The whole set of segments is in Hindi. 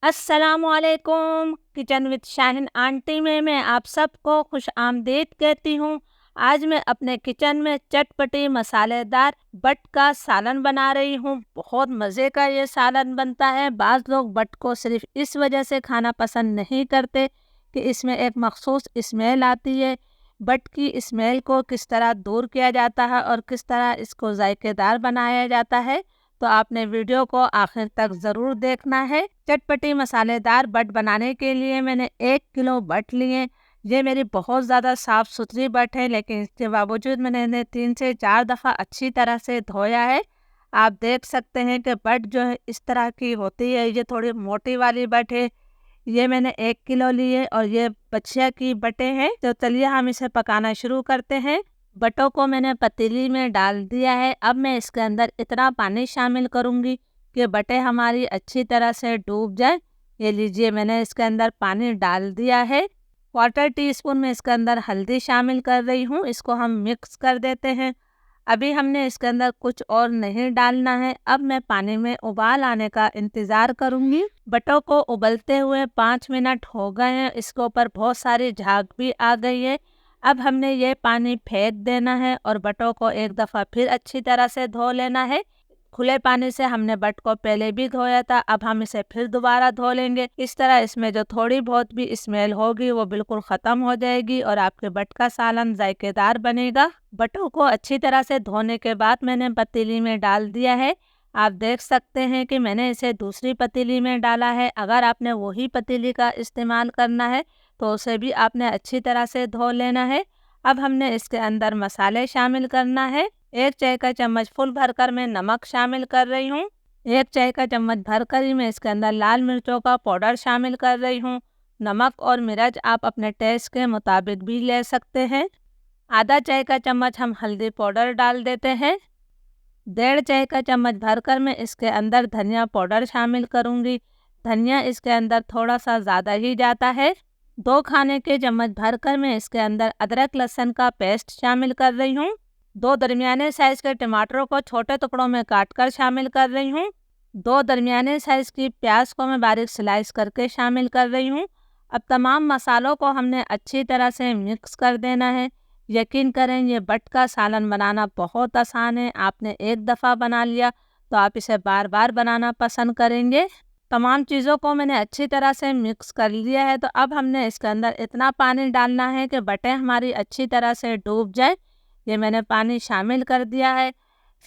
अस्सलामुअलैकुम। किचन विद शाहिन आंटी में मैं आप सबको खुश आमदीद कहती हूँ। आज मैं अपने किचन में चटपटी मसालेदार बट का सालन बना रही हूँ। बहुत मज़े का ये सालन बनता है। बाज़ लोग बट को सिर्फ इस वजह से खाना पसंद नहीं करते कि इसमें एक मखसूस स्मेल आती है। बट की स्मेल को किस तरह दूर किया जाता है और किस तरह इसको जायकेदार बनाया जाता है, तो आपने वीडियो को आखिर तक ज़रूर देखना है। चटपटी मसालेदार बट बनाने के लिए मैंने 1 किलो बट लिए। ये मेरी बहुत ज़्यादा साफ़ सुथरी बट है, लेकिन इसके बावजूद मैंने इन्हें 3 से 4 दफ़ा अच्छी तरह से धोया है। आप देख सकते हैं कि बट जो है इस तरह की होती है। ये थोड़ी मोटी वाली बट है। ये मैंने 1 किलो लिए और ये बछिया की बटें हैं। तो चलिए हम इसे पकाना शुरू करते हैं। बटों को मैंने पतीली में डाल दिया है। अब मैं इसके अंदर इतना पानी शामिल करूंगी कि बटें हमारी अच्छी तरह से डूब जाए। ये लीजिए, मैंने इसके अंदर पानी डाल दिया है। 1/4 टीस्पून में इसके अंदर हल्दी शामिल कर रही हूँ। इसको हम मिक्स कर देते हैं। अभी हमने इसके अंदर कुछ और नहीं डालना है। अब मैं पानी में उबाल आने का इंतज़ार करूंगी। बटों को उबलते हुए 5 मिनट हो गए हैं। इसके ऊपर बहुत सारी झाग भी आ गई है। अब हमने ये पानी फेंक देना है और बटों को एक दफ़ा फिर अच्छी तरह से धो लेना है। खुले पानी से हमने बट को पहले भी धोया था, अब हम इसे फिर दोबारा धो लेंगे। इस तरह इसमें जो थोड़ी बहुत भी स्मेल होगी वो बिल्कुल ख़त्म हो जाएगी और आपके बट का सालन जायकेदार बनेगा। बटों को अच्छी तरह से धोने के बाद मैंने पतीली में डाल दिया है। आप देख सकते हैं कि मैंने इसे दूसरी पतीली में डाला है। अगर आपने वही पतीली का इस्तेमाल करना है तो उसे भी आपने अच्छी तरह से धो लेना है। अब हमने इसके अंदर मसाले शामिल करना है। 1 चाय का चम्मच फुल भरकर मैं नमक शामिल कर रही हूँ। 1 चाय का चम्मच भरकर ही मैं इसके अंदर लाल मिर्चों का पाउडर शामिल कर रही हूँ। नमक और मिर्च आप अपने टेस्ट के मुताबिक भी ले सकते हैं। आधा चाय का चम्मच हम हल्दी पाउडर डाल देते हैं। 1.5 चाय का चम्मच भरकर मैं इसके अंदर धनिया पाउडर शामिल करूँगी। धनिया इसके अंदर थोड़ा सा ज़्यादा ही जाता है। 2 खाने के चम्मच भरकर मैं इसके अंदर अदरक लहसुन का पेस्ट शामिल कर रही हूँ। 2 दरमियाने साइज़ के टमाटरों को छोटे टुकड़ों में काटकर शामिल कर रही हूँ। 2 दरमियाने साइज़ की प्याज को मैं बारीक स्लाइस करके शामिल कर रही हूँ। अब तमाम मसालों को हमने अच्छी तरह से मिक्स कर देना है। यकीन करें, ये बट का सालन बनाना बहुत आसान है। आपने एक दफ़ा बना लिया तो आप इसे बार बार बनाना पसंद करेंगे। तमाम चीज़ों को मैंने अच्छी तरह से मिक्स कर लिया है। तो अब हमने इसके अंदर इतना पानी डालना है कि बटें हमारी अच्छी तरह से डूब जाए। ये मैंने पानी शामिल कर दिया है।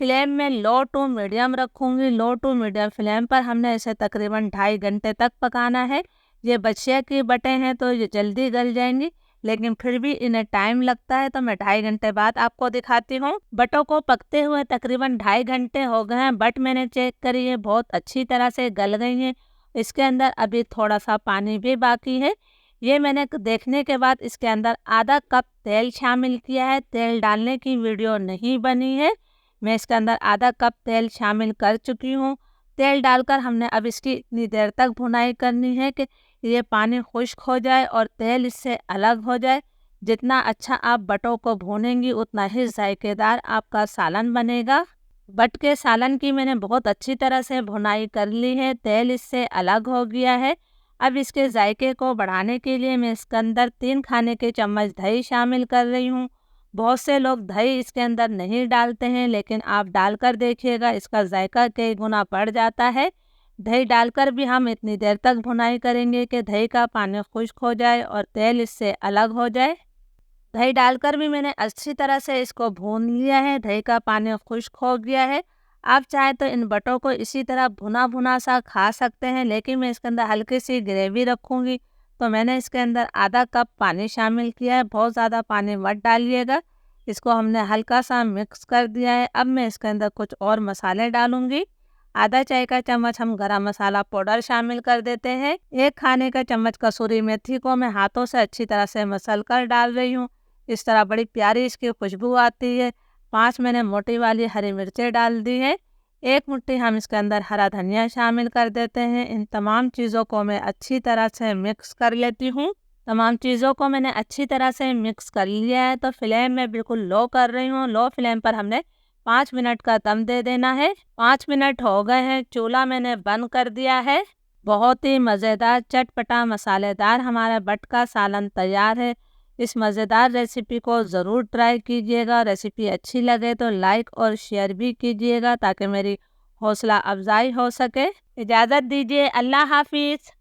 फ्लेम में लो टू मीडियम रखूँगी। लो टू मीडियम फ्लेम पर हमने इसे तकरीबन 2.5 घंटे तक पकाना है। ये बछिया की बटें हैं तो ये जल्दी गल जाएंगी, लेकिन फिर भी इन्हें टाइम लगता है, तो मैं 2.5 घंटे बाद आपको दिखाती हूँ। बटों को पकते हुए तकरीबन 2.5 घंटे हो गए हैं। बट मैंने चेक करी है, बहुत अच्छी तरह से गल गई हैं। इसके अंदर अभी थोड़ा सा पानी भी बाकी है। ये मैंने देखने के बाद इसके अंदर आधा कप तेल शामिल किया है। तेल डालने की वीडियो नहीं बनी है। मैं इसके अंदर आधा कप तेल शामिल कर चुकी हूँ। तेल डालकर हमने अब इसकी इतनी देर तक भुनाई करनी है कि ये पानी खुश्क हो जाए और तेल इससे अलग हो जाए। जितना अच्छा आप बटों को भूनेंगी उतना ही जायकेदार आपका सालन बनेगा। बट के सालन की मैंने बहुत अच्छी तरह से भुनाई कर ली है। तेल इससे अलग हो गया है। अब इसके जायके को बढ़ाने के लिए मैं इसके अंदर 3 खाने के चम्मच दही शामिल कर रही हूँ। बहुत से लोग दही इसके अंदर नहीं डालते हैं, लेकिन आप डालकर देखिएगा, इसका जायका कई गुना बढ़ जाता है। दही डालकर भी हम इतनी देर तक भुनाई करेंगे कि दही का पानी खुश्क हो जाए और तेल इससे अलग हो जाए। दही डालकर भी मैंने अच्छी तरह से इसको भून लिया है। दही का पानी खुश्क हो गया है। आप चाहे तो इन बटों को इसी तरह भुना भुना सा खा सकते हैं, लेकिन मैं इसके अंदर हल्की सी ग्रेवी रखूँगी, तो मैंने इसके अंदर आधा कप पानी शामिल किया है। बहुत ज़्यादा पानी मत डालिएगा। इसको हमने हल्का सा मिक्स कर दिया है। अब मैं इसके अंदर कुछ और मसाले डालूँगी। आधा चाय का चम्मच हम गरम मसाला पाउडर शामिल कर देते हैं। 1 खाने का चम्मच कसूरी मेथी को मैं हाथों से अच्छी तरह से मसल कर डाल रही हूँ। इस तरह बड़ी प्यारी इसकी खुशबू आती है। 5 मैंने मोटी वाली हरी मिर्चें डाल दी है। 1 मुट्ठी हम इसके अंदर हरा धनिया शामिल कर देते हैं। इन तमाम चीज़ों को मैं अच्छी तरह से मिक्स कर लेती हूँ। तमाम चीज़ों को मैंने अच्छी तरह से मिक्स कर लिया है, तो फ्लेम में बिल्कुल लो कर रही हूँ। लो फ्लेम पर हमने 5 मिनट का दम दे देना है। 5 मिनट हो गए हैं। चूल्हा मैंने बंद कर दिया है। बहुत ही मज़ेदार चटपटा मसालेदार हमारा बट का सालन तैयार है। इस मज़ेदार रेसिपी को ज़रूर ट्राई कीजिएगा। रेसिपी अच्छी लगे तो लाइक और शेयर भी कीजिएगा ताकि मेरी हौसला अफजाई हो सके। इजाज़त दीजिए। अल्लाह हाफिज़।